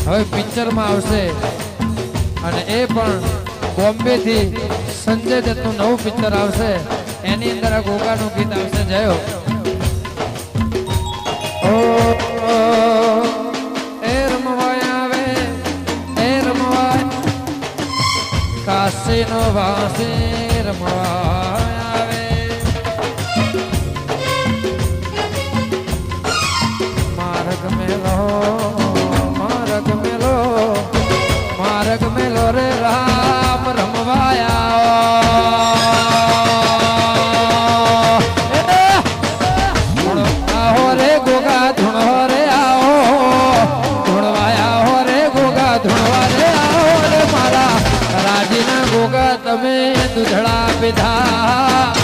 હવે પિક્ચરમાં આવશે અને એ પણ બોમ્બે થી સંજય દત્તનું નવું પિક્ચર આવશે એની અંદર આ ગોગાનું ગીત આવશે જયો ઓ એ રમવાય આવે એ રમવાય કાશીનો વાસે રમવાય આવે માર્ગ મેલો માર્ગ મેલો રે રામ રમવાયા આવો રે ગોગા ધૂણો રે આવો ધૂણવાયા હો રે ગોગા ધૂણવા રે આવો રે મારા રાજીના ગોગા તમે દૂધડા પીધા